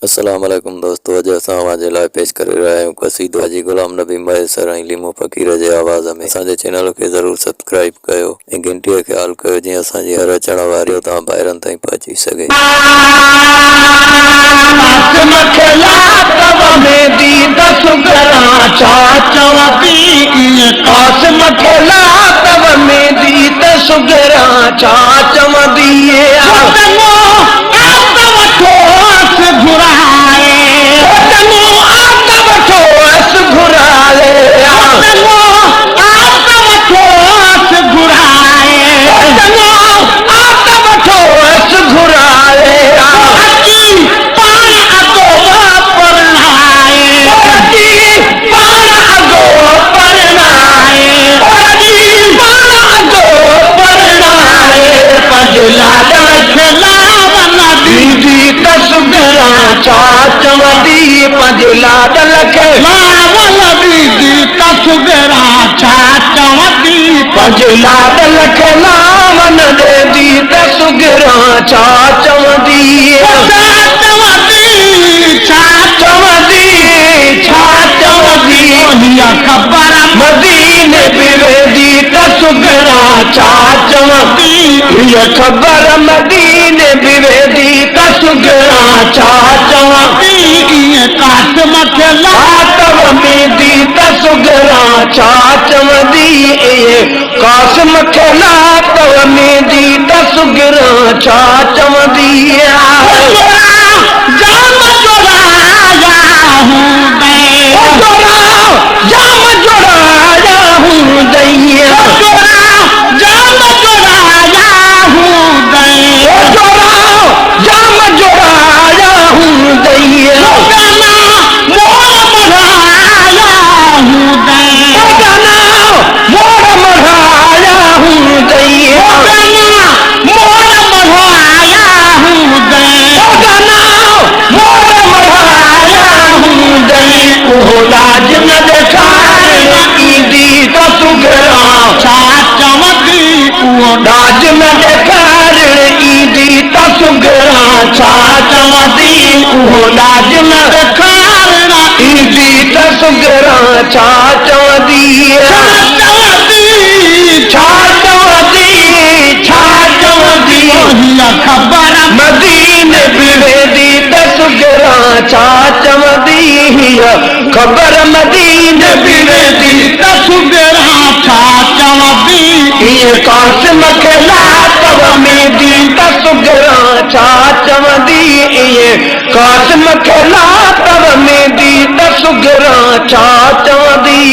अस्सलाम वालेकुम दोस्तों, अॼु असां तव्हांजे लाइ पेश करे रहिया आहियूं क़सीदो हाजी गुलाम नबी मैसर ऐं लीमो फ़कीर जे आवाज़ में। असांजे चैनल खे ज़रूर सब्सक्राइब कयो ऐं घंटीअ खे ख्याल कयो जीअं असांजी हर अचण वारी तव्हां ॿाहिरनि ताईं पहुची सघे। खबर मदीने बिवेदी तसुगरा चा चवती कासम के लातव में दी तसुगरा चा चवदी कासम के लातव में दी तसुगरा चा चवदी जाम जोड़ाया हूँ जाम जोड़ाया हूँ दैया खबर मदीने बिवेदी तसुगरा चा चवदी कासिम के लातव में दी तसुगरा चा चवदी कासिम के लातव में दी तसुगरा चा चवदी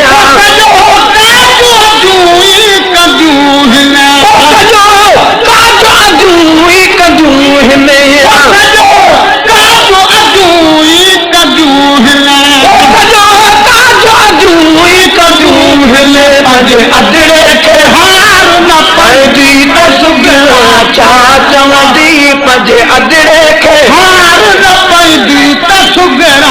खबर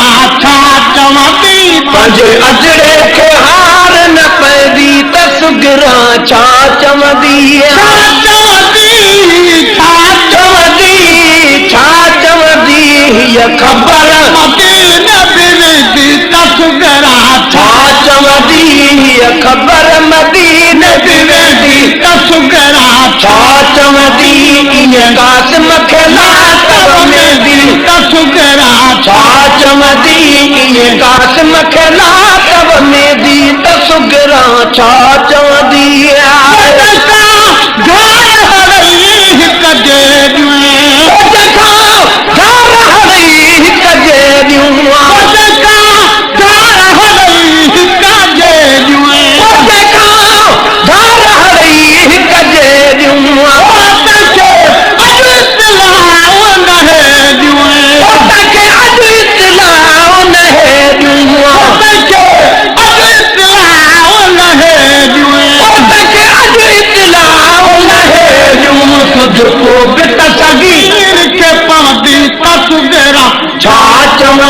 मदीने बिवेदी तसुगरा चा चवदी खबर मदीने बिवेदी तसुगरा चा चवदी कासिम के लातव में दी तसुगरा चा चवदी कासिम के लातव में दी तसुगरा चा चवदी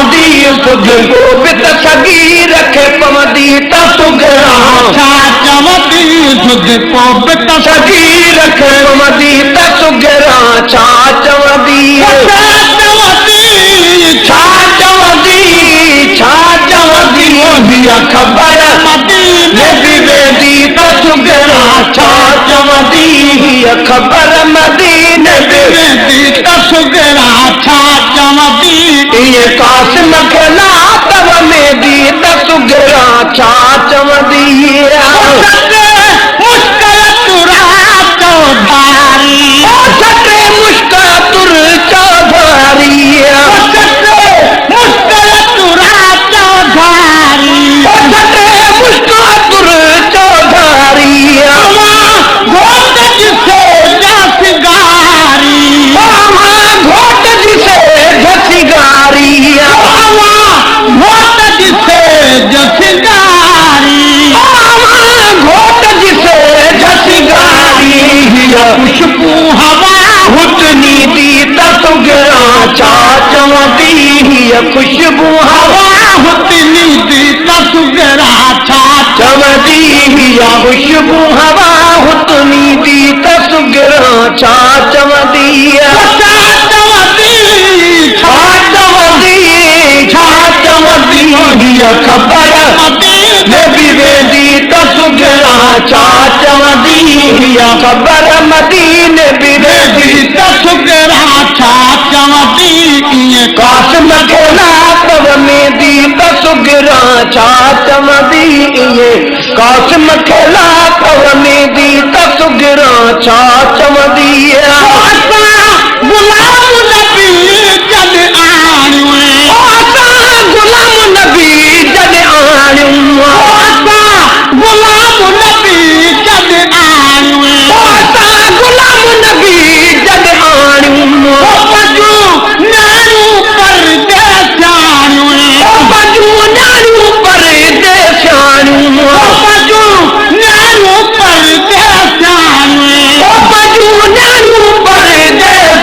चवंदी सुध गोबित सगी रखे पवंदी त सुगरा छा चवंदी सुध गोबित सगी रखे पवंदी त सुगरा छा चवंदी छा चवंदी छा चवंदी ख़बर मदीने बि वेंदी त सुगरा छा चवंदी ख़बर मदीने बि वेंदी त सुगरा छा चवंदी इहे कासिम खे लातव में दी त सुगरा छा चवंदी मुश्किल तुरा चौधारी मुश्किल तुर चौधारी मुश्किल तुरा चौधारी मुश्किल तुर चौधारी घोट जिसे जसगारी घोट जिसे जसगारी घोट जिसे जसगारी घोट जिसे जसगारी खुशबू हवा हुतनी दी त सुगरा छा चवंदी खुशबू हवा हुतनी दी त सुगरा छा चवंदी खुशबू हवा हुतनी दी त सुगरा छा चवंदी छा चवंदी छा चवंदी छा चवंदी ख़बर मदीने बि वेंदी त सुगरा छा चवंदी ख़बर मदीने बि वेंदी त सुगरा छा चवंदी कासिम खे लातव में दी त सुगरा छा चवंदी कासिम खे लातव में दी त सुगरा छा चवंदी गुलाम नबी जद आणियूं गुलाम नबी जद आणियूं गुलाम नबी जद आणियूं गुलाम नबी जद आणियूं बजू नानू परदेसाणियूं बजू नानू परदेसाणियूं बजू नानू परदेसाणियूं बजू नानू परदेसाणियूं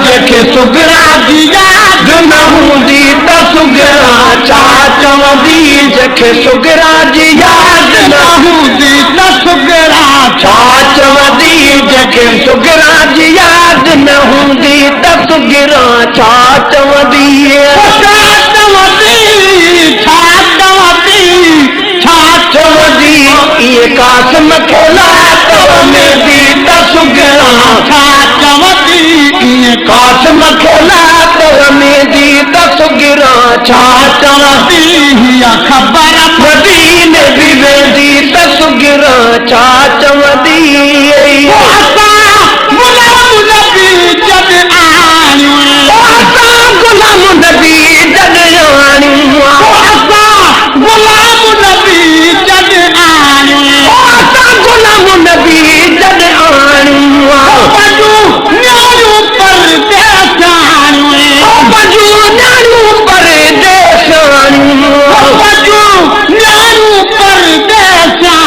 जंहिंखे सुगरा जी याद न हूंदी त सुगरा छा चवंदी जंहिंखे सुगरा जी याद न हूंदी त सुगरा छा चवंदी जंहिंखे सुगरा जी याद न हूंदी त सुगरा छा चवंदी छा चवंदी छा चवंदी छा चवंदी इहे कासिम खे लातव में दी त सुगरा छा चवंदी इहे कासिम खे लातव में दी त सुगरा छा चवंदी ख़बर मदीने बि वेंदी त सुगरा छा चवंदी गुलाम नबी जद आणियूं गुलाम नबी जद आणियूं गुलाम नबी जद आणियूं गुलाम नबी जद आणियूं बजू न्याणू परदेसाणियूं बजू न्याणू परदेसाणियूं बजू न्याणू परदेसाणियूं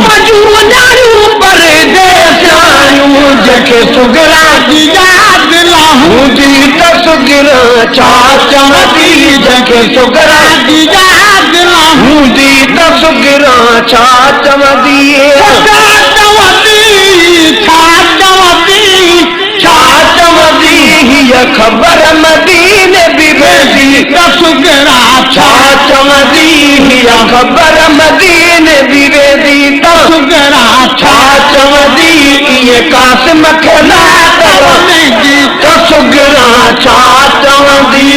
बजू न्याणू परदेसाणियूं जंहिंखे सुगरा जी याद न हूंदी त सुगरा छा चवंदी जंहिंखे सुगरा जी याद न हूंदी त सुगरा छा चवंदी छा चवंदी छा चवंदी छा चवंदी ख़बर मदीने बि वेंदी त सुगरा छा चवंदी ख़बर मदीने बि वेंदी त सुगरा छा चवंदी इहे कासिम खे लातव में दी त सुगरा छा चवंदी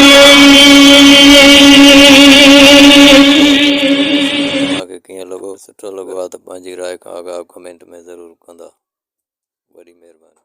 कीअं लॻो सुठो लॻो आहे त पंहिंजी राय खां अॻु कमेंट में ज़रूरु कंदा वॾी महिरबानी।